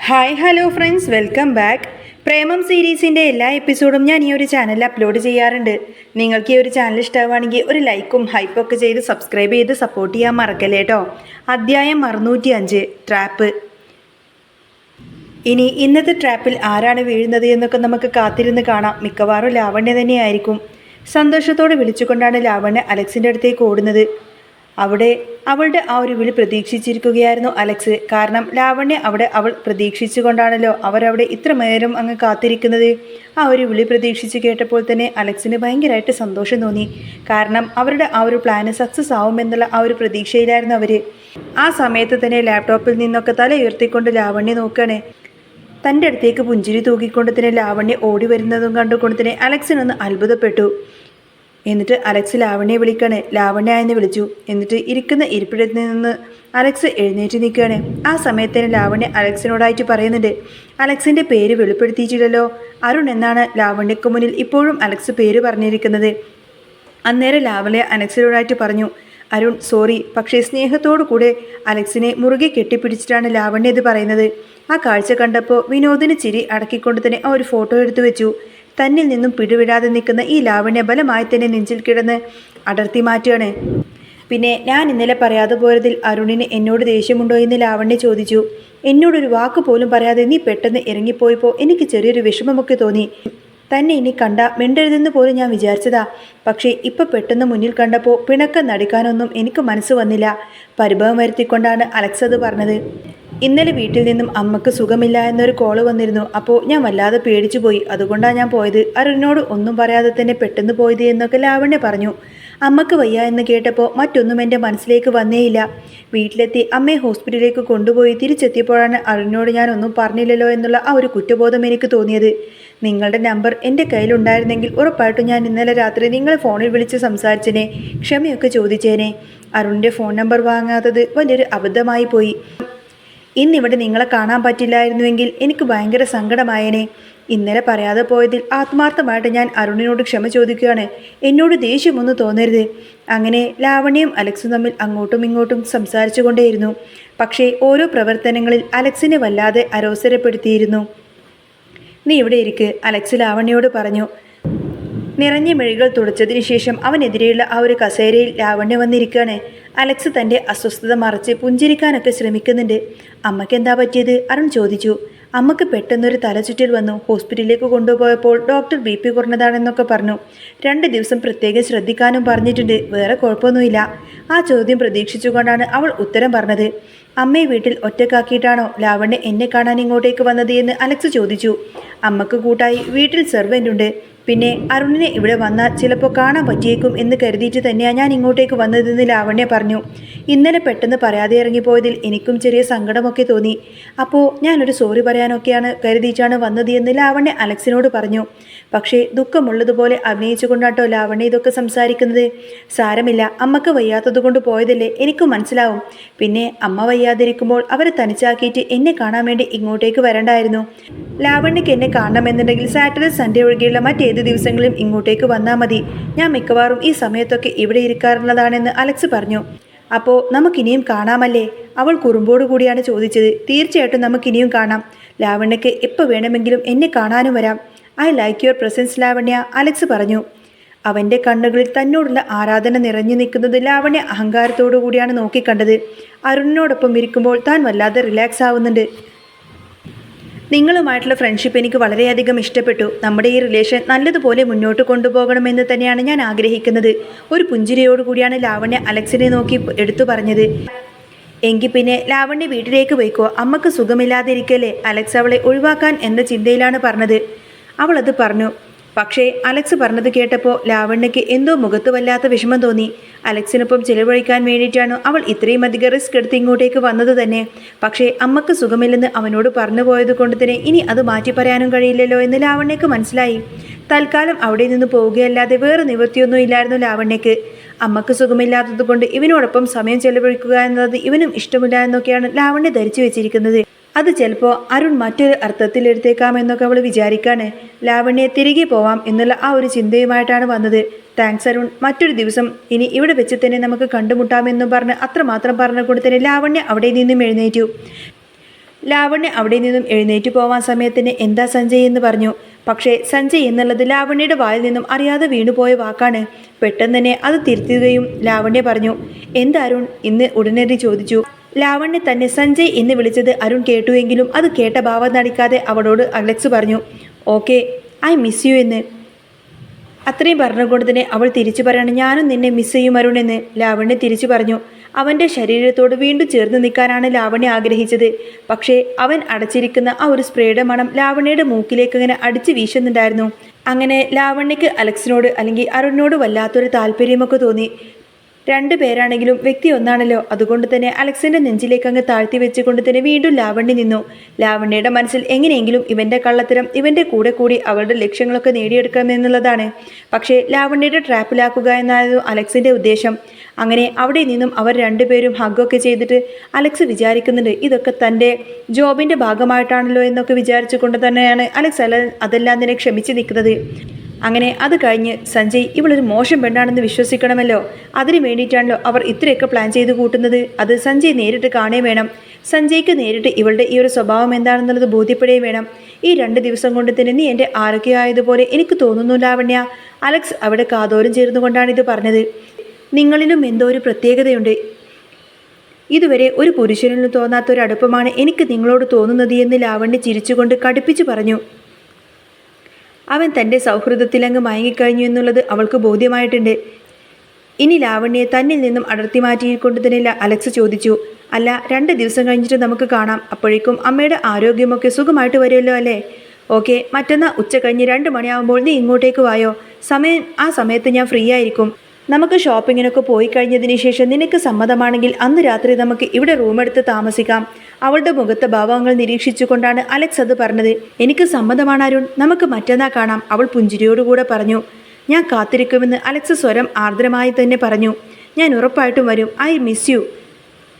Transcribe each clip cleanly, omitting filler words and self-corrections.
Hi hello friends, welcome back. Premam സീരീസിൻ്റെ എല്ലാ എപ്പിസോഡും ഞാൻ ഈ ഒരു ചാനലിൽ അപ്ലോഡ് ചെയ്യാറുണ്ട്. നിങ്ങൾക്ക് ഈ ഒരു ചാനൽ ഇഷ്ടമാണെങ്കിൽ ഒരു ലൈക്കും ഹൈപ്പും ഒക്കെ ചെയ്ത് സബ്സ്ക്രൈബ് ചെയ്ത് സപ്പോർട്ട് ചെയ്യാൻ മറക്കല്ലേ കേട്ടോ. അധ്യായം 605 ട്രാപ്പ്. ഇനി ഇന്നത്തെ ട്രാപ്പിൽ ആരാണ് വീഴുന്നത് എന്നൊക്കെ നമുക്ക് കാത്തിരുന്ന് കാണാം. മിക്കവാറും ലാവണ്യ തന്നെയായിരിക്കും. സന്തോഷത്തോടെ വിളിച്ചുകൊണ്ടാണ് ലാവണ്യ അലക്സിൻ്റെ അടുത്തേക്ക് ഓടുന്നത്. അവിടെ അവളുടെ ആ ഒരു വിളി പ്രതീക്ഷിച്ചിരിക്കുകയായിരുന്നു അലക്സ്. കാരണം ലാവണ്യ അവൾ പ്രതീക്ഷിച്ചുകൊണ്ടാണല്ലോ അവരവിടെ ഇത്ര നേരം അങ്ങ് കാത്തിരിക്കുന്നത്. ആ ഒരു വിളി പ്രതീക്ഷിച്ച് കേട്ടപ്പോൾ തന്നെ അലക്സിന് ഭയങ്കരമായിട്ട് സന്തോഷം തോന്നി. കാരണം അവരുടെ ആ ഒരു പ്ലാന് സക്സസ് ആവുമെന്നുള്ള ആ ഒരു പ്രതീക്ഷയിലായിരുന്നു അവർ. ആ സമയത്ത് തന്നെ ലാപ്ടോപ്പിൽ നിന്നൊക്കെ തല ഉയർത്തിക്കൊണ്ട് ലാവണ്യ നോക്കുകയാണ്. തൻ്റെ അടുത്തേക്ക് പുഞ്ചിരി തൂക്കിക്കൊണ്ട് തന്നെ ലാവണ്യ ഓടി വരുന്നതും കണ്ടുകൊണ്ട് തന്നെ അലക്സിനൊന്ന് അത്ഭുതപ്പെട്ടു. എന്നിട്ട് അലക്സ് ലാവണ്യെ വിളിക്കണേ, ലാവണ്യ എന്ന് വിളിച്ചു. എന്നിട്ട് ഇരിക്കുന്ന ഇരിപ്പിടത്തിൽ നിന്ന് അലക്സ് എഴുന്നേറ്റ് നിൽക്കുകയാണ്. ആ സമയത്തിന് ലാവണ്യ അലക്സിനോടായിട്ട് പറയുന്നുണ്ട്, അലക്സിൻ്റെ പേര് വെളിപ്പെടുത്തിയിട്ടില്ലല്ലോ. അരുൺ എന്നാണ് ലാവണ്യക്ക് മുന്നിൽ ഇപ്പോഴും അലക്സ് പേര് പറഞ്ഞിരിക്കുന്നത്. അന്നേരം ലാവണ്യ അലക്സിനോടായിട്ട് പറഞ്ഞു, അരുൺ സോറി, പക്ഷേ സ്നേഹത്തോടു കൂടെ അലക്സിനെ മുറുകെ കെട്ടിപ്പിടിച്ചിട്ടാണ് ലാവണ്യ ഇത് പറയുന്നത്. ആ കാഴ്ച കണ്ടപ്പോൾ വിനോദിന് ചിരി അടക്കിക്കൊണ്ട് തന്നെ ആ ഒരു ഫോട്ടോ എടുത്തു വെച്ചു. തന്നിൽ നിന്നും പിടിവിടാതെ നിൽക്കുന്ന ഈ ലാവണ്യ ബലമായി തന്നെ നെഞ്ചിൽ കിടന്ന് അടർത്തി മാറ്റുകയാണ്. പിന്നെ ഞാൻ ഇന്നലെ പറയാതെ പോയതിൽ അരുണിന് എന്നോട് ദേഷ്യമുണ്ടോ എന്ന് ലാവണ്യ ചോദിച്ചു. എന്നോടൊരു വാക്ക് പോലും പറയാതെ നീ പെട്ടെന്ന് ഇറങ്ങിപ്പോയപ്പോൾ എനിക്ക് ചെറിയൊരു വിഷമമൊക്കെ തോന്നി. തന്നെ ഇനി കണ്ട മിണ്ടരുതെന്ന് പോലും ഞാൻ വിചാരിച്ചതാ. പക്ഷേ ഇപ്പം പെട്ടെന്ന് മുന്നിൽ കണ്ടപ്പോൾ പിണക്കം നടിക്കാനൊന്നും എനിക്ക് മനസ്സ് വന്നില്ല. പരിഭവം വരുത്തിക്കൊണ്ടാണ് അലക്സ് അത് പറഞ്ഞത്. ഇന്നലെ വീട്ടിൽ നിന്നും അമ്മക്ക് സുഖമില്ല എന്നൊരു കോള് വന്നിരുന്നു. അപ്പോൾ ഞാൻ വല്ലാതെ പേടിച്ചു പോയി. അതുകൊണ്ടാണ് ഞാൻ പോയത്. അരുണിനോട് ഒന്നും പറയാതെ തന്നെ പെട്ടെന്ന് പോയത് എന്നൊക്കെ ലാവണ്യ പറഞ്ഞു. അമ്മക്ക് വയ്യ എന്ന് കേട്ടപ്പോൾ മറ്റൊന്നും എൻ്റെ മനസ്സിലേക്ക് വന്നേയില്ല. വീട്ടിലെത്തി അമ്മയെ ഹോസ്പിറ്റലിലേക്ക് കൊണ്ടുപോയി തിരിച്ചെത്തിയപ്പോഴാണ് അരുണിനോട് ഞാൻ ഒന്നും പറഞ്ഞില്ലല്ലോ എന്നുള്ള ആ ഒരു കുറ്റബോധം എനിക്ക് തോന്നിയത്. നിങ്ങളുടെ നമ്പർ എൻ്റെ കയ്യിലുണ്ടായിരുന്നെങ്കിൽ ഉറപ്പായിട്ടും ഞാൻ ഇന്നലെ രാത്രി നിങ്ങളെ ഫോണിൽ വിളിച്ച് സംസാരിച്ചേനെ, ക്ഷമയൊക്കെ ചോദിച്ചേനെ. അരുണിൻ്റെ ഫോൺ നമ്പർ വാങ്ങാത്തത് വലിയൊരു അബദ്ധമായി പോയി. ഇന്നിവിടെ നിങ്ങളെ കാണാൻ പറ്റില്ലായിരുന്നുവെങ്കിൽ എനിക്ക് ഭയങ്കര സങ്കടമായേനെ. ഇന്നലെ പറയാതെ പോയതിൽ ആത്മാർത്ഥമായിട്ട് ഞാൻ അരുണിനോട് ക്ഷമ ചോദിക്കുകയാണ്. എന്നോട് ദേഷ്യമൊന്നും തോന്നരുത്. അങ്ങനെ ലാവണ്യയും അലക്സും തമ്മിൽ അങ്ങോട്ടും ഇങ്ങോട്ടും സംസാരിച്ചു കൊണ്ടേയിരുന്നു. പക്ഷേ ഓരോ പ്രവർത്തനങ്ങളിൽ അലക്സിനെ വല്ലാതെ അരോസരപ്പെടുത്തിയിരുന്നു. നീ ഇവിടെ ഇരിക്ക്, അലക്സ് ലാവണ്യയോട് പറഞ്ഞു. നിറഞ്ഞ മിഴികൾ തുടച്ചതിന് ശേഷം അവനെതിരെയുള്ള ആ ഒരു കസേരയിൽ ലാവണ്യ വന്നിരിക്കുകയാണ്. അലക്സ് തൻ്റെ അസ്വസ്ഥത മറച്ച് പുഞ്ചിരിക്കാനൊക്കെ ശ്രമിക്കുന്നുണ്ട്. അമ്മയ്ക്ക് എന്താ പറ്റിയത്? അരുൺ ചോദിച്ചു. അമ്മക്ക് പെട്ടെന്നൊരു തലചുറ്റൽ വന്നു. ഹോസ്പിറ്റലിലേക്ക് കൊണ്ടുപോയപ്പോൾ ഡോക്ടർ BP കുറഞ്ഞതാണെന്നൊക്കെ പറഞ്ഞു. 2 ദിവസം പ്രത്യേകം ശ്രദ്ധിക്കാനും പറഞ്ഞിട്ടുണ്ട്. വേറെ കുഴപ്പമൊന്നുമില്ല. ആ ചോദ്യം പ്രതീക്ഷിച്ചുകൊണ്ടാണ് അവൾ ഉത്തരം പറഞ്ഞത്. അമ്മയെ വീട്ടിൽ ഒറ്റക്കാക്കിയിട്ടാണോ ലാവണ്യ എന്നെ കാണാൻ ഇങ്ങോട്ടേക്ക് വന്നത് എന്ന് അലക്സ് ചോദിച്ചു. അമ്മക്ക് കൂട്ടായി വീട്ടിൽ സെർവൻ്റ് ഉണ്ട്. പിന്നെ അരുണിനെ ഇവിടെ വന്നാൽ ചിലപ്പോൾ കാണാൻ പറ്റിയേക്കും എന്ന് കരുതിയിട്ട് തന്നെയാണ് ഞാൻ ഇങ്ങോട്ടേക്ക് വന്നതെന്ന് ലാവണ്യ പറഞ്ഞു. ഇന്നലെ പെട്ടെന്ന് പറയാതെ ഇറങ്ങിപ്പോയതിൽ എനിക്കും ചെറിയ സങ്കടമൊക്കെ തോന്നി. അപ്പോൾ ഞാനൊരു സോറി പറയാനൊക്കെയാണ് കരുതിയിട്ടാണ് വന്നത് എന്ന് ലാവണ്യ അലക്സിനോട് പറഞ്ഞു. പക്ഷേ ദുഃഖമുള്ളതുപോലെ അഭിനയിച്ചുകൊണ്ടാട്ടോ ലാവണ്യ ഇതൊക്കെ സംസാരിക്കുന്നത്. സാരമില്ല, അമ്മക്ക് വയ്യാത്തത് കൊണ്ട് പോയതല്ലേ, എനിക്കും മനസ്സിലാവും. പിന്നെ അമ്മ വയ്യാതിരിക്കുമ്പോൾ അവരെ തനിച്ചാക്കിയിട്ട് എന്നെ കാണാൻ വേണ്ടി ഇങ്ങോട്ടേക്ക് വരണ്ടായിരുന്നു. ലാവണ്യക്ക് എന്നെ കാണണമെന്നുണ്ടെങ്കിൽ സാറ്റർഡേ സൺഡേ ഒഴികെയുള്ള മറ്റേത് ദിവസങ്ങളും ഇങ്ങോട്ടേക്ക് വന്നാൽ മതി. ഞാൻ മിക്കവാറും ഈ സമയത്തൊക്കെ ഇവിടെ ഇരിക്കാറുള്ളതാണെന്ന് അലക്സ് പറഞ്ഞു. അപ്പോൾ നമുക്കിനിയും കാണാമല്ലേ? അവൾ കുറുമ്പോടു കൂടിയാണ് ചോദിച്ചത്. തീർച്ചയായിട്ടും നമുക്കിനിയും കാണാം. ലാവണ്യക്ക് എപ്പോൾ വേണമെങ്കിലും എന്നെ കാണാനും വരാം. I like your presence Lavanya, Alex പറഞ്ഞു. അവൻ്റെ കണ്ണുകളിൽ തന്നോടുള്ള ആരാധന നിറഞ്ഞു നിൽക്കുന്നത് ലാവണ്യ അഹങ്കാരത്തോടു കൂടിയാണ് നോക്കിക്കണ്ടത്. അരുണിനോടൊപ്പം ഇരിക്കുമ്പോൾ താൻ വല്ലാതെ റിലാക്സ് ആവുന്നുണ്ട്. നിങ്ങളുമായിട്ടുള്ള ഫ്രണ്ട്ഷിപ്പ് എനിക്ക് വളരെയധികം ഇഷ്ടപ്പെട്ടു. നമ്മുടെ ഈ റിലേഷൻ നല്ലതുപോലെ മുന്നോട്ട് കൊണ്ടുപോകണമെന്ന് തന്നെയാണ് ഞാൻ ആഗ്രഹിക്കുന്നത്. ഒരു പുഞ്ചിരിയോടുകൂടിയാണ് ലാവണ്യ അലക്സിനെ നോക്കി എടുത്തു പറഞ്ഞത്. എങ്കിൽ പിന്നെ ലാവണ്യ വീട്ടിലേക്ക് പോയിക്കോ, അമ്മക്ക് സുഖമില്ലാതിരിക്കല്ലേ. അലക്സ് അവളെ ഒഴിവാക്കാൻ എന്ന ചിന്തയിലാണ് പറഞ്ഞത്. അവളത് പറഞ്ഞു. പക്ഷേ അലക്സ് പറഞ്ഞത് കേട്ടപ്പോൾ ലാവണ്യയ്ക്ക് എന്തോ മുഖത്ത് വല്ലാത്ത വിഷമം തോന്നി. അലക്സിനൊപ്പം ചിലവഴിക്കാൻ വേണ്ടിയിട്ടാണ് അവൾ ഇത്രയും അധികം റിസ്ക് എടുത്ത് ഇങ്ങോട്ടേക്ക് വന്നത് തന്നെ. പക്ഷേ അമ്മക്ക് സുഖമില്ലെന്ന് അവനോട് പറഞ്ഞു പോയത് കൊണ്ട് തന്നെ ഇനി അത് മാറ്റി പറയാനും കഴിയില്ലല്ലോ എന്ന് ലാവണ്യക്ക് മനസ്സിലായി. തൽക്കാലം അവിടെ നിന്ന് പോവുകയല്ലാതെ വേറെ നിവൃത്തിയൊന്നും ഇല്ലായിരുന്നു ലാവണ്യക്ക്. അമ്മക്ക് സുഖമില്ലാത്തത് കൊണ്ട് ഇവനോടൊപ്പം സമയം ചെലവഴിക്കുക എന്നത് ഇവനും ഇഷ്ടമില്ല എന്നൊക്കെയാണ് ലാവണ്യ ധരിച്ചു വെച്ചിരിക്കുന്നത്. അത് ചിലപ്പോൾ അരുൺ മറ്റൊരു അർത്ഥത്തിലെടുത്തേക്കാമെന്നൊക്കെ അവൾ വിചാരിക്കാണ്. ലാവണ്യെ തിരികെ പോവാം എന്നുള്ള ആ ഒരു ചിന്തയുമായിട്ടാണ് വന്നത്. താങ്ക്സ് അരുൺ, മറ്റൊരു ദിവസം ഇനി ഇവിടെ വെച്ച് തന്നെ നമുക്ക് കണ്ടുമുട്ടാമെന്നും പറഞ്ഞ് അത്രമാത്രം പറഞ്ഞുകൊണ്ട് തന്നെ ലാവണ്യ അവിടെ നിന്നും എഴുന്നേറ്റു. ലാവണ്യ അവിടെ നിന്നും എഴുന്നേറ്റ് പോവാൻ സമയത്തിന് എന്താ സഞ്ജയ് എന്ന് പറഞ്ഞു. പക്ഷേ സഞ്ജയ് എന്നുള്ളത് ലാവണ്യയുടെ വായിൽ നിന്നും അറിയാതെ വീണുപോയ വാക്കാണ്. പെട്ടെന്ന് തന്നെ അത് തിരുത്തുകയും ലാവണ്യ പറഞ്ഞു, എന്താ അരുൺ ഇന്ന് ഉടനടി ചോദിച്ചു. ലാവണ്യ തന്നെ സഞ്ജയ് എന്ന് വിളിച്ചത് അരുൺ കേട്ടുവെങ്കിലും അത് കേട്ട ഭാവം നടിക്കാതെ അവളോട് അലക്സ് പറഞ്ഞു, ഓക്കെ ഐ മിസ് യു എന്ന്. അത്രയും പറഞ്ഞുകൊണ്ട് തന്നെ അവൾ തിരിച്ചു പറയാണ്, ഞാനും നിന്നെ മിസ് ചെയ്യും അരുൺ എന്ന് ലാവണ്യ തിരിച്ചു പറഞ്ഞു. അവൻ്റെ ശരീരത്തോട് വീണ്ടും ചേർന്ന് നിൽക്കാനാണ് ലാവണ്യ ആഗ്രഹിച്ചത്. പക്ഷേ അവൻ അടച്ചിരിക്കുന്ന ആ ഒരു സ്പ്രേയുടെ മണം ലാവണ്യയുടെ മൂക്കിലേക്ക് ഇങ്ങനെ അടിച്ചു വീശുന്നുണ്ടായിരുന്നു. അങ്ങനെ ലാവണ്യക്ക് അലക്സിനോട് അല്ലെങ്കിൽ അരുണിനോട് വല്ലാത്തൊരു താല്പര്യമൊക്കെ തോന്നി. രണ്ടുപേരാണെങ്കിലും വ്യക്തി ഒന്നാണല്ലോ. അതുകൊണ്ട് തന്നെ അലക്സിന്റെ നെഞ്ചിലേക്ക് അങ്ങ് താഴ്ത്തി വെച്ചുകൊണ്ട് തന്നെ വീണ്ടും ലാവണ്യ നിന്നു. ലാവണ്യയുടെ മനസ്സിൽ എങ്ങനെയെങ്കിലും ഇവന്റെ കള്ളത്തരം ഇവന്റെ കൂടെ കൂടി അവളുടെ ലക്ഷ്യങ്ങളൊക്കെ നേടിയെടുക്കണമെന്നുള്ളതാണ്. പക്ഷേ ലാവണ്യയുടെ ട്രാപ്പിലാക്കുക എന്നായിരുന്നു അലക്സിന്റെ ഉദ്ദേശം. അങ്ങനെ അവിടെ നിന്നും അവർ രണ്ടുപേരും ഹഗ്ഗൊക്കെ ചെയ്തിട്ട് അലക്സ് വിചാരിക്കുന്നുണ്ട് ഇതൊക്കെ തൻ്റെ ജോബിൻ്റെ ഭാഗമായിട്ടാണല്ലോ എന്നൊക്കെ വിചാരിച്ചുകൊണ്ട് തന്നെയാണ് അലക്സ് അതെല്ലാം തന്നെ ക്ഷമിച്ച് നിൽക്കുന്നത്. അങ്ങനെ അത് കഴിഞ്ഞ് സഞ്ജയ് ഇവളൊരു മോശം പെണ്ണാണെന്ന് വിശ്വസിക്കണമല്ലോ. അതിനു വേണ്ടിയിട്ടാണല്ലോ അവർ ഇത്രയൊക്കെ പ്ലാൻ ചെയ്ത് കൂട്ടുന്നത്. അത് സഞ്ജയ് നേരിട്ട് കാണേ വേണം. സഞ്ജയ്ക്ക് നേരിട്ട് ഇവളുടെ ഈ ഒരു സ്വഭാവം എന്താണെന്നുള്ളത് ബോധ്യപ്പെടുകയും വേണം. ഈ 2 ദിവസം കൊണ്ട് തന്നെ നീ എൻ്റെ ആരോഗ്യമായതുപോലെ എനിക്ക് തോന്നുന്നു ലാവണ്യ. അലക്സ് അവിടെ കാതോരം ചേർന്നുകൊണ്ടാണ് ഇത് പറഞ്ഞത്. നിങ്ങളിലും എന്തോ ഒരു പ്രത്യേകതയുണ്ട്. ഇതുവരെ ഒരു പുരുഷനിലും തോന്നാത്തൊരു അടുപ്പമാണ് എനിക്ക് നിങ്ങളോട് തോന്നുന്നത് എന്ന് ലാവണ്യ ചിരിച്ചുകൊണ്ട് കടുപ്പിച്ചു പറഞ്ഞു. അവൻ തൻ്റെ സൗഹൃദത്തിലങ്ങ് മയങ്ങിക്കഴിഞ്ഞു എന്നുള്ളത് അവൾക്ക് ബോധ്യമായിട്ടുണ്ട്. ഇനി ലാവണ്യയെ തന്നിൽ നിന്നും അടർത്തി മാറ്റിക്കൊണ്ട് തന്നെ അലക്സ് ചോദിച്ചു, അല്ല 2 ദിവസം കഴിഞ്ഞിട്ട് നമുക്ക് കാണാം. അപ്പോഴേക്കും അമ്മയുടെ ആരോഗ്യമൊക്കെ സുഖമായിട്ട് വരുമല്ലോ അല്ലേ? ഓക്കെ, മറ്റന്നാൾ ഉച്ച കഴിഞ്ഞ് 2 മണിയാകുമ്പോൾ നീ ഇങ്ങോട്ടേക്ക് വായോ. ആ സമയത്ത് ഞാൻ ഫ്രീ ആയിരിക്കും. നമുക്ക് ഷോപ്പിങ്ങിനൊക്കെ പോയി കഴിഞ്ഞതിന് ശേഷം നിനക്ക് സമ്മതമാണെങ്കിൽ അന്ന് രാത്രി നമുക്ക് ഇവിടെ റൂമെടുത്ത് താമസിക്കാം. അവളുടെ മുഖത്തെ ഭാവങ്ങൾ നിരീക്ഷിച്ചുകൊണ്ടാണ് അലക്സ് അത് പറഞ്ഞത്. എനിക്ക് സമ്മതമാണ് അരുൺ, നമുക്ക് മറ്റന്നാൾ കാണാം, അവൾ പുഞ്ചിരിയോടുകൂടെ പറഞ്ഞു. ഞാൻ കാത്തിരിക്കുമെന്ന് അലക്സ് സ്വരം ആർദ്രമായി തന്നെ പറഞ്ഞു. ഞാൻ ഉറപ്പായിട്ടും വരും. I miss you.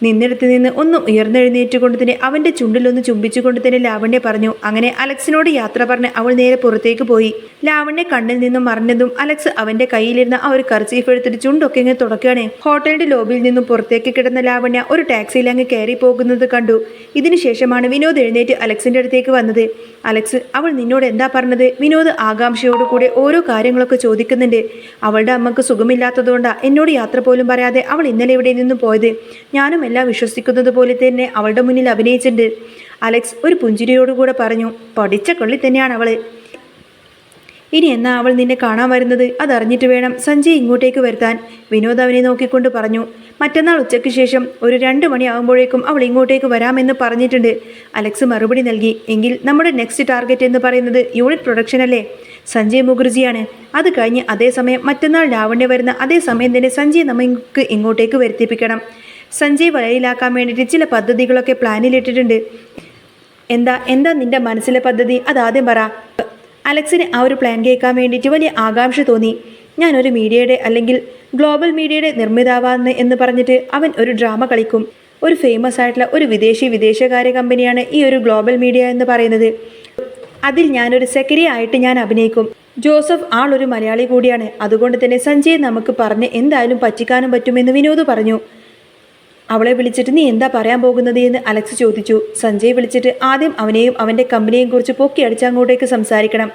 നിന്നിടത്ത് നിന്ന് ഒന്നും ഉയർന്നെഴുന്നേറ്റുകൊണ്ട് തന്നെ അവൻ്റെ ചുണ്ടിലൊന്ന് ചുംബിച്ചുകൊണ്ട് തന്നെ ലാവണ്യ പറഞ്ഞു. അങ്ങനെ അലക്സിനോട് യാത്ര പറഞ്ഞ് അവൾ നേരെ പുറത്തേക്ക് പോയി. ലാവണ്യ കണ്ണിൽ നിന്നും മറഞ്ഞതും അലക്സ് അവൻ്റെ കയ്യിലിരുന്ന ആ ഒരു കർച്ചീഫ് എടുത്തിട്ട് ചുണ്ടൊക്കെ ഇങ്ങനെ തുടക്കുകയാണ്. ഹോട്ടലിൻ്റെ ലോബിയിൽ നിന്നും പുറത്തേക്ക് കിടന്ന ലാവണ്യ ഒരു ടാക്സിയിൽ അങ്ങ് കയറി പോകുന്നത് കണ്ടു. ഇതിനുശേഷമാണ് വിനോദ് എഴുന്നേറ്റ് അലക്സിൻ്റെ അടുത്തേക്ക് വന്നത്. അലക്സ്, അവൾ നിന്നോട് എന്താ പറഞ്ഞത്? വിനോദ് ആകാംക്ഷയോടുകൂടെ ഓരോ കാര്യങ്ങളൊക്കെ ചോദിക്കുന്നുണ്ട്. അവളുടെ അമ്മക്ക് സുഖമില്ലാത്തതുകൊണ്ടാണ് എന്നോട് യാത്ര പോലും പറയാതെ അവൾ ഇന്നലെ ഇവിടെ നിന്നും പോയത്. ഞാനും എല്ലാം വിശ്വസിക്കുന്നത് പോലെ തന്നെ അവളുടെ മുന്നിൽ അഭിനയിച്ചിട്ടുണ്ട്. അലക്സ് ഒരു പുഞ്ചിരിയോടുകൂടെ പറഞ്ഞു. പഠിച്ച കൊള്ളി തന്നെയാണ് അവള്. ഇനി എന്നാ അവൾ നിന്നെ കാണാൻ വരുന്നത്? അതറിഞ്ഞിട്ട് വേണം സഞ്ജയ് ഇങ്ങോട്ടേക്ക് വരുത്താൻ. വിനോദ് അവനെ നോക്കിക്കൊണ്ട് പറഞ്ഞു. മറ്റന്നാൾ ഉച്ചയ്ക്ക് ശേഷം ഒരു 2 മണിയാകുമ്പോഴേക്കും അവൾ ഇങ്ങോട്ടേക്ക് വരാമെന്ന് പറഞ്ഞിട്ടുണ്ട്. അലക്സ് മറുപടി നൽകി. എങ്കിൽ നമ്മുടെ നെക്സ്റ്റ് ടാർഗറ്റ് എന്ന് പറയുന്നത് യൂണിറ്റ് പ്രൊഡക്ഷൻ അല്ലേ? സഞ്ജയ് മുഖർജിയാണ്. അത് കഴിഞ്ഞ് അതേസമയം മറ്റന്നാൾ ലാവണ്യ വരുന്ന അതേ സമയം തന്നെ സഞ്ജയ് നമുക്ക് ഇങ്ങോട്ടേക്ക് വരുത്തിപ്പിക്കണം. സഞ്ജയ് വലയിലാക്കാൻ വേണ്ടിയിട്ട് ചില പദ്ധതികളൊക്കെ പ്ലാനിലിട്ടിട്ടുണ്ട്. എന്താ നിന്റെ മനസ്സിലെ പദ്ധതി? അതാദ്യം പറ. അലക്സിന് ആ ഒരു പ്ലാൻ കേൾക്കാൻ വേണ്ടിയിട്ട് വലിയ ആകാംക്ഷ തോന്നി. ഞാനൊരു മീഡിയയുടെ അല്ലെങ്കിൽ ഗ്ലോബൽ മീഡിയയുടെ നിർമ്മിതാവാന്ന് എന്ന് പറഞ്ഞിട്ട് അവൻ ഒരു ഡ്രാമ കളിക്കും. ഒരു ഫേമസ് ആയിട്ടുള്ള ഒരു വിദേശകാര്യ കമ്പനിയാണ് ഈ ഒരു ഗ്ലോബൽ മീഡിയ എന്ന് പറയുന്നത്. അതിൽ ഞാനൊരു സെക്രട്ടറി ആയിട്ട് ഞാൻ അഭിനയിക്കും. ജോസഫ് ആളൊരു മലയാളി കൂടിയാണ്. അതുകൊണ്ട് തന്നെ സഞ്ജയ് നമുക്ക് പറഞ്ഞ് എന്തായാലും പറ്റിക്കാനും പറ്റുമെന്ന് വിനോദ് പറഞ്ഞു. അവളെ വിളിച്ചിട്ട് നീ എന്താ പറയാൻ പോകുന്നത് എന്ന് അലക്സ് ചോദിച്ചു. സഞ്ജയ് വിളിച്ചിട്ട് ആദ്യം അവനെയും അവൻ്റെ കമ്പനിയെയും കുറിച്ച് പൊക്കി അടിച്ചങ്ങോട്ടേക്ക് സംസാരിക്കണം.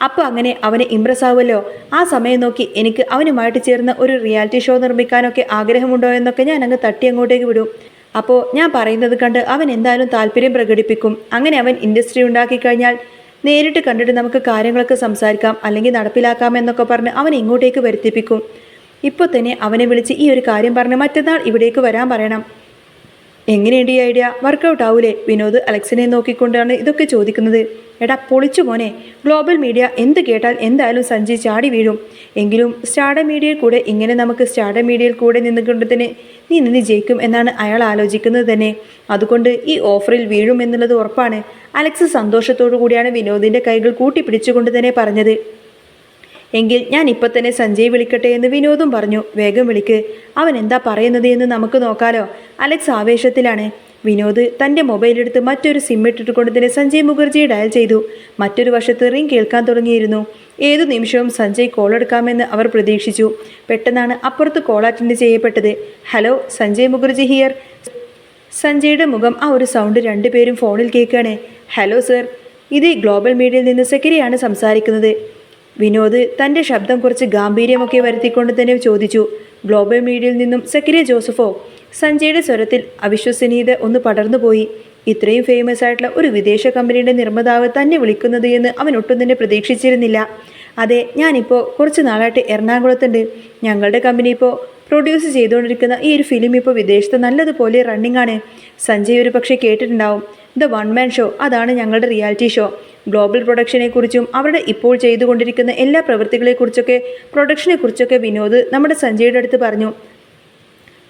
അപ്പോൾ അങ്ങനെ അവനെ ഇംപ്രസ് ആവുമല്ലോ. ആ സമയം നോക്കി എനിക്ക് അവനുമായിട്ട് ചേർന്ന് ഒരു റിയാലിറ്റി ഷോ നിർമ്മിക്കാനൊക്കെ ആഗ്രഹമുണ്ടോ എന്നൊക്കെ ഞാൻ അങ്ങ് തട്ടി അങ്ങോട്ടേക്ക് വിടും. അപ്പോൾ ഞാൻ പറയുന്നത് കണ്ട് അവൻ എന്തായാലും താല്പര്യം പ്രകടിപ്പിക്കും. അങ്ങനെ അവൻ ഇൻഡസ്ട്രി ഉണ്ടാക്കി കഴിഞ്ഞാൽ നേരിട്ട് കണ്ടിട്ട് നമുക്ക് കാര്യങ്ങളൊക്കെ സംസാരിക്കാം, അല്ലെങ്കിൽ നടപ്പിലാക്കാം എന്നൊക്കെ പറഞ്ഞ് അവൻ ഇങ്ങോട്ടേക്ക് വരുത്തിപ്പിക്കും. ഇപ്പോൾ തന്നെ അവനെ വിളിച്ച് ഈ ഒരു കാര്യം പറഞ്ഞ് മറ്റന്നാൾ ഇവിടേക്ക് വരാൻ പറയണം. എങ്ങനെയുണ്ട് ഈ ഐഡിയ? വർക്കൗട്ട് ആവൂലേ? വിനോദ് അലക്സിനെ നോക്കിക്കൊണ്ടാണ് ഇതൊക്കെ ചോദിക്കുന്നത്. എടാ പൊളിച്ചു മോനെ, ഗ്ലോബൽ മീഡിയ എന്ത് കേട്ടാൽ എന്തായാലും സഞ്ജയ് ചാടി വീഴും. എങ്കിലും സ്റ്റാർഡം മീഡിയയിൽ കൂടെ ഇങ്ങനെ നമുക്ക് സ്റ്റാർഡം മീഡിയയിൽ കൂടെ നിന്നുകൊണ്ട് തന്നെ നീ ജയിക്കും എന്നാണ് അയാൾ ആലോചിക്കുന്നത് തന്നെ. അതുകൊണ്ട് ഈ ഓഫറിൽ വീഴും എന്നുള്ളത് ഉറപ്പാണ്. അലക്സ് സന്തോഷത്തോടു കൂടിയാണ് വിനോദിൻ്റെ കൈകൾ കൂട്ടിപ്പിടിച്ചുകൊണ്ട് തന്നെ പറഞ്ഞത്. എങ്കിൽ ഞാൻ ഇപ്പം തന്നെ സഞ്ജയ് വിളിക്കട്ടെ എന്ന് വിനോദും പറഞ്ഞു. വേഗം വിളിക്ക്, അവൻ എന്താ പറയുന്നത് എന്ന് നമുക്ക് നോക്കാലോ. അലക്സ് ആവേശത്തിലാണ്. വിനോദ് തൻ്റെ മൊബൈലെടുത്ത് മറ്റൊരു സിം ഇട്ടിട്ടുകൊണ്ട് തന്നെ സഞ്ജയ് മുഖർജിയെ ഡയൽ ചെയ്തു. മറ്റൊരു വശത്ത് റിംഗ് കേൾക്കാൻ തുടങ്ങിയിരുന്നു. ഏതു നിമിഷവും സഞ്ജയ് കോൾ എടുക്കാമെന്ന് അവർ പ്രതീക്ഷിച്ചു. പെട്ടെന്നാണ് അപ്പുറത്ത് കോൾ അറ്റൻഡ് ചെയ്യപ്പെട്ടത്. Hello, Sanjay Mukherjee here. സഞ്ജയുടെ മുഖം ആ ഒരു സൗണ്ട് രണ്ടുപേരും ഫോണിൽ കേൾക്കുകയാണ്. ഹലോ സർ, ഇത് ഗ്ലോബൽ മീഡിയയിൽ നിന്ന് സെക്രട്ടറിയാണ് സംസാരിക്കുന്നത്. വിനോദ് തൻ്റെ ശബ്ദം കുറച്ച് ഗാംഭീര്യമൊക്കെ വരുത്തിക്കൊണ്ട് തന്നെ ചോദിച്ചു. ഗ്ലോബൽ മീഡിയയിൽ നിന്നും സെക്രട്ടറി ജോസഫോ? സഞ്ജയുടെ സ്വരത്തിൽ അവിശ്വസനീയത ഒന്ന് പടർന്നുപോയി. ഇത്രയും ഫേമസ് ആയിട്ടുള്ള ഒരു വിദേശ കമ്പനിയുടെ നിർമ്മാതാവ് തന്നെ വിളിക്കുന്നത് എന്ന് അവൻ ഒട്ടും തന്നെ പ്രതീക്ഷിച്ചിരുന്നില്ല. അതെ, ഞാനിപ്പോൾ കുറച്ച് നാളായിട്ട് എറണാകുളത്തുണ്ട്. ഞങ്ങളുടെ കമ്പനി ഇപ്പോൾ പ്രൊഡ്യൂസ് ചെയ്തുകൊണ്ടിരിക്കുന്ന ഈ ഒരു ഫിലിം ഇപ്പോൾ വിദേശത്ത് നല്ലതുപോലെ റണ്ണിംഗ് ആണ്. സഞ്ജയ് ഒരു പക്ഷേ കേട്ടിട്ടുണ്ടാവും. ദ വൺ മാൻ ഷോ, അതാണ് ഞങ്ങളുടെ റിയാലിറ്റി ഷോ. ഗ്ലോബൽ പ്രൊഡക്ഷനെക്കുറിച്ചും അവരുടെ ഇപ്പോൾ ചെയ്തുകൊണ്ടിരിക്കുന്ന എല്ലാ പ്രൊഡക്ഷനെക്കുറിച്ചൊക്കെ വിനോദ് നമ്മുടെ സഞ്ജയുടെ അടുത്ത് പറഞ്ഞു.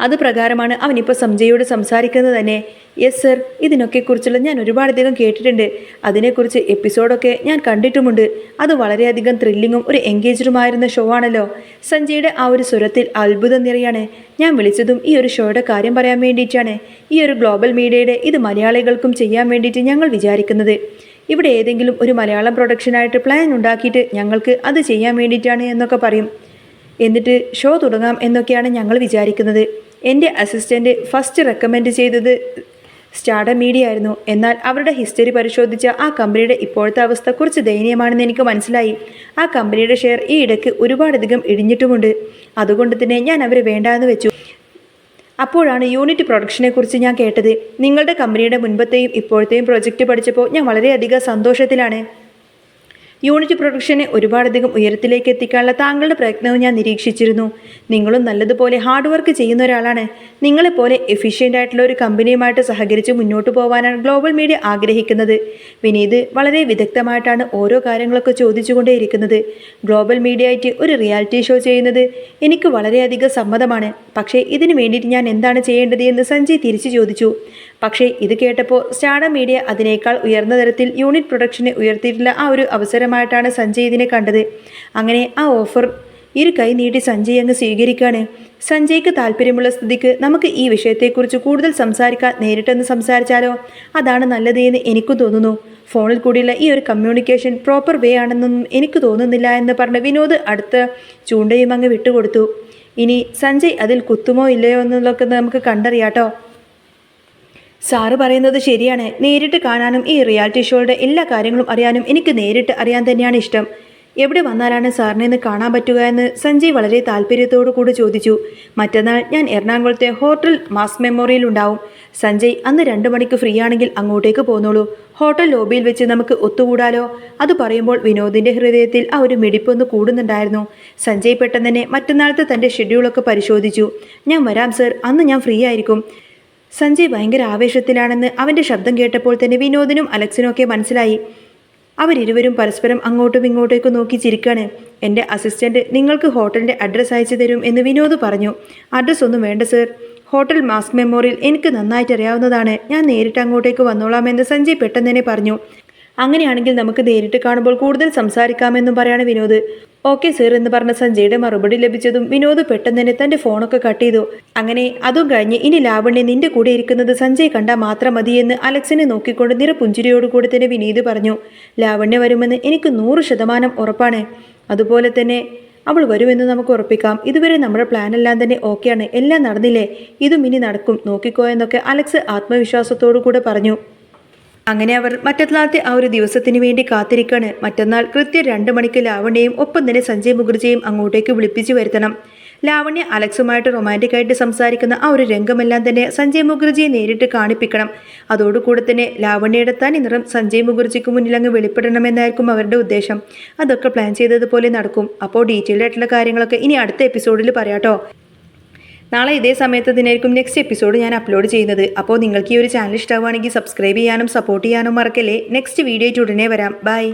അത് പ്രകാരമാണ് അവനിപ്പോൾ സഞ്ജയോട് സംസാരിക്കുന്നത് തന്നെ. യെസ് സർ, ഇതിനൊക്കെക്കുറിച്ചുള്ള ഞാൻ ഒരുപാടധികം കേട്ടിട്ടുണ്ട്. അതിനെക്കുറിച്ച് എപ്പിസോഡൊക്കെ ഞാൻ കണ്ടിട്ടുമുണ്ട്. അത് വളരെയധികം ത്രില്ലിങ്ങും ഒരു എൻഗേജറുമായിരുന്ന ഷോ ആണല്ലോ. സഞ്ജയുടെ ആ ഒരു സ്വരത്തിൽ അത്ഭുതം നിറയാണ്. ഞാൻ വിളിച്ചതും ഈ ഒരു ഷോയുടെ കാര്യം പറയാൻ വേണ്ടിയിട്ടാണ്. ഈ ഒരു ഗ്ലോബൽ മീഡിയയുടെ ഇത് മലയാളികൾക്കും ചെയ്യാൻ വേണ്ടിയിട്ട് ഞങ്ങൾ വിചാരിക്കുന്നത്. ഇവിടെ ഏതെങ്കിലും ഒരു മലയാളം പ്രൊഡക്ഷനായിട്ട് പ്ലാൻ ഉണ്ടാക്കിയിട്ട് ഞങ്ങൾക്ക് അത് ചെയ്യാൻ വേണ്ടിയിട്ടാണ് എന്നൊക്കെ പറയും. എന്നിട്ട് ഷോ തുടങ്ങാം എന്നൊക്കെയാണ് ഞങ്ങൾ വിചാരിക്കുന്നത്. എൻ്റെ അസിസ്റ്റൻ്റ് ഫസ്റ്റ് റെക്കമെൻഡ് ചെയ്തത് സ്റ്റാർഡം മീഡിയ ആയിരുന്നു. എന്നാൽ അവരുടെ ഹിസ്റ്ററി പരിശോധിച്ച ആ കമ്പനിയുടെ ഇപ്പോഴത്തെ അവസ്ഥ കുറച്ച് ദയനീയമാണെന്ന് എനിക്ക് മനസ്സിലായി. ആ കമ്പനിയുടെ ഷെയർ ഈ ഇടയ്ക്ക് ഒരുപാടധികം ഇടിഞ്ഞിട്ടുമുണ്ട്. അതുകൊണ്ട് തന്നെ ഞാൻ അവരെ വേണ്ടാന്ന് വെച്ചു. അപ്പോഴാണ് യൂണിറ്റ് പ്രൊഡക്ഷനെക്കുറിച്ച് ഞാൻ കേട്ടത്. നിങ്ങളുടെ കമ്പനിയുടെ മുൻപത്തെയും ഇപ്പോഴത്തെയും പ്രൊജക്റ്റ് പഠിച്ചപ്പോൾ ഞാൻ വളരെയധികം സന്തോഷത്തിലാണ്. യൂണിറ്റ് പ്രൊഡക്ഷനെ ഒരുപാടധികം ഉയരത്തിലേക്ക് എത്തിക്കാനുള്ള താങ്കളുടെ പ്രയത്നവും ഞാൻ നിരീക്ഷിച്ചിരുന്നു. നിങ്ങളും നല്ലതുപോലെ ഹാർഡ് വർക്ക് ചെയ്യുന്ന ഒരാളാണ്. നിങ്ങളെപ്പോലെ എഫിഷ്യൻ്റ് ആയിട്ടുള്ള ഒരു കമ്പനിയുമായിട്ട് സഹകരിച്ച് മുന്നോട്ട് പോകാനാണ് ഗ്ലോബൽ മീഡിയ ആഗ്രഹിക്കുന്നത്. വിനീത് വളരെ വിദഗ്ധമായിട്ടാണ് ഓരോ കാര്യങ്ങളൊക്കെ ചോദിച്ചുകൊണ്ടേയിരിക്കുന്നത്. ഗ്ലോബൽ മീഡിയ ആയിട്ട് ഒരു റിയാലിറ്റി ഷോ ചെയ്യുന്നത് എനിക്ക് വളരെയധികം സമ്മതമാണ്. പക്ഷേ ഇതിനു വേണ്ടിയിട്ട് ഞാൻ എന്താണ് ചെയ്യേണ്ടത് എന്ന് സഞ്ജയ് തിരിച്ചു ചോദിച്ചു. പക്ഷേ ഇത് കേട്ടപ്പോൾ സ്റ്റാർഡം മീഡിയ അതിനേക്കാൾ ഉയർന്ന തരത്തിൽ യൂണിറ്റ് പ്രൊഡക്ഷനെ ഉയർത്തിയിട്ടുള്ള ആ ഒരു അവസരമായിട്ടാണ് സഞ്ജയ് ഇതിനെ കണ്ടത്. അങ്ങനെ ആ ഓഫർ കൈ നീട്ടി സഞ്ജയ് അങ്ങ് സ്വീകരിക്കുകയാണ്. സഞ്ജയ്ക്ക് താല്പര്യമുള്ള സ്ഥിതിക്ക് നമുക്ക് ഈ വിഷയത്തെക്കുറിച്ച് കൂടുതൽ നേരിട്ടൊന്ന് സംസാരിച്ചാലോ? അതാണ് നല്ലത് എന്ന് എനിക്കും തോന്നുന്നു. ഫോണിൽ കൂടിയുള്ള ഈ ഒരു കമ്മ്യൂണിക്കേഷൻ പ്രോപ്പർ വേ ആണെന്നൊന്നും എനിക്ക് തോന്നുന്നില്ല എന്ന് പറഞ്ഞ് വിനോദ് അടുത്ത ചൂണ്ടയും അങ്ങ് വിട്ടുകൊടുത്തു. ഇനി സഞ്ജയ് അതിൽ കുത്തുമോ ഇല്ലയോ എന്നുള്ളതൊക്കെ നമുക്ക് കണ്ടറിയാട്ടോ. സാറ് പറയുന്നത് ശരിയാണ്. നേരിട്ട് കാണാനും ഈ റിയാലിറ്റി ഷോയുടെ എല്ലാ കാര്യങ്ങളും അറിയാനും എനിക്ക് നേരിട്ട് അറിയാൻ തന്നെയാണ് ഇഷ്ടം. എവിടെ വന്നാലാണ് സാറിനെ ഒന്ന് കാണാൻ പറ്റുക എന്ന് സഞ്ജയ് വളരെ താല്പര്യത്തോടു കൂടി ചോദിച്ചു. മറ്റന്നാൾ ഞാൻ എറണാകുളത്തെ ഹോട്ടൽ മാസ് മെമ്മോറിയൽ ഉണ്ടാവും. സഞ്ജയ് അന്ന് 2 മണിക്ക് ഫ്രീ ആണെങ്കിൽ അങ്ങോട്ടേക്ക് പോന്നോളൂ. ഹോട്ടൽ ലോബിയിൽ വെച്ച് നമുക്ക് ഒത്തുകൂടാലോ? അത് പറയുമ്പോൾ വിനോദിൻ്റെ ഹൃദയത്തിൽ ആ ഒരു മിടിപ്പൊന്ന് കൂടുന്നുണ്ടായിരുന്നു. സഞ്ജയ് പെട്ടെന്ന് തന്നെ മറ്റന്നാളത്തെ തൻ്റെ ഷെഡ്യൂളൊക്കെ പരിശോധിച്ചു. ഞാൻ വരാം സർ, അന്ന് ഞാൻ ഫ്രീ ആയിരിക്കും. സഞ്ജയ് ഭയങ്കര ആവേശത്തിലാണെന്ന് അവൻ്റെ ശബ്ദം കേട്ടപ്പോൾ തന്നെ വിനോദിനും അലക്സിനും ഒക്കെ മനസ്സിലായി. അവരിരുവരും പരസ്പരം അങ്ങോട്ടും ഇങ്ങോട്ടേക്കും നോക്കി ചിരിക്കാണ്. എൻ്റെ അസിസ്റ്റൻ്റ് നിങ്ങൾക്ക് ഹോട്ടലിൻ്റെ അഡ്രസ്സ് അയച്ചു തരും എന്ന് വിനോദ് പറഞ്ഞു. അഡ്രസ്സ് ഒന്നും വേണ്ട സർ, ഹോട്ടൽ മാസ് മെമ്മോറിയൽ എനിക്ക് നന്നായിട്ട് അറിയാവുന്നതാണ്. ഞാൻ നേരിട്ട് അങ്ങോട്ടേക്ക് വന്നോളാമെന്ന് സഞ്ജയ് പെട്ടെന്ന് തന്നെ പറഞ്ഞു. അങ്ങനെയാണെങ്കിൽ നമുക്ക് നേരിട്ട് കാണുമ്പോൾ കൂടുതൽ സംസാരിക്കാമെന്നും പറയാണ് വിനോദ്. ഓക്കെ സർ എന്ന് പറഞ്ഞ സഞ്ജയുടെ മറുപടി ലഭിച്ചതും വിനോദ് പെട്ടെന്ന് തന്നെ തൻ്റെ ഫോണൊക്കെ കട്ട് ചെയ്തു. അങ്ങനെ അതും കഴിഞ്ഞ് ഇനി ലാവണ്യ നിന്റെ കൂടെ ഇരിക്കുന്നത് സഞ്ജയ് കണ്ടാൽ മാത്രം മതിയെന്ന് അലക്സിനെ നോക്കിക്കൊണ്ട് നിറപുഞ്ചിരിയോടുകൂടി തന്നെ വിനീത് പറഞ്ഞു. ലാവണ്യ വരുമെന്ന് എനിക്ക് 100% ഉറപ്പാണ്. അതുപോലെ തന്നെ അവൾ വരുമെന്ന് നമുക്ക് ഉറപ്പിക്കാം. ഇതുവരെ നമ്മുടെ പ്ലാനെല്ലാം തന്നെ ഓക്കെയാണ്. എല്ലാം നടന്നില്ലേ? ഇതും ഇനി നടക്കും, നോക്കിക്കോ എന്നൊക്കെ അലക്സ് ആത്മവിശ്വാസത്തോടു കൂടെ പറഞ്ഞു. അങ്ങനെ അവർ മറ്റന്നാളത്തെ ആ ഒരു ദിവസത്തിന് വേണ്ടി കാത്തിരിക്കാണ്. മറ്റന്നാൾ കൃത്യം 2 മണിക്ക് ലാവണ്യയും ഒപ്പം തന്നെ സഞ്ജയ് മുഖർജിയും അങ്ങോട്ടേക്ക് വിളിപ്പിച്ചു വരുത്തണം. ലാവണ്യ അലക്സുമായിട്ട് റൊമാൻറ്റിക്കായിട്ട് സംസാരിക്കുന്ന ആ ഒരു രംഗമെല്ലാം തന്നെ സഞ്ജയ് മുഖർജിയെ നേരിട്ട് കാണിപ്പിക്കണം. അതോടുകൂടെ തന്നെ ലാവണ്യയുടെ തനി നിറം സഞ്ജയ് മുഖർജിക്ക് മുന്നിൽ അങ്ങ് വെളിപ്പെടണമെന്നായിരിക്കും അവരുടെ ഉദ്ദേശം. അതൊക്കെ പ്ലാൻ ചെയ്തതുപോലെ നടക്കും. അപ്പോൾ ഡീറ്റെയിൽഡ് ആയിട്ടുള്ള കാര്യങ്ങളൊക്കെ ഇനി അടുത്ത എപ്പിസോഡിൽ പറയാട്ടോ. നാളെ ഇതേ സമയത്ത് തന്നെയായിരിക്കും നെക്സ്റ്റ് എപ്പിസോഡ് ഞാൻ അപ്ലോഡ് ചെയ്യുന്നത്. അപ്പോൾ നിങ്ങൾക്ക് ഈ ഒരു ചാനൽ ഇഷ്ടമാവുകയാണെങ്കിൽ സബ്സ്ക്രൈബ് ചെയ്യാനും സപ്പോർട്ട് ചെയ്യാനും മറക്കല്ലേ. നെക്സ്റ്റ് വീഡിയോ ആയിട്ട് ഉടനെ വരാം. ബൈ.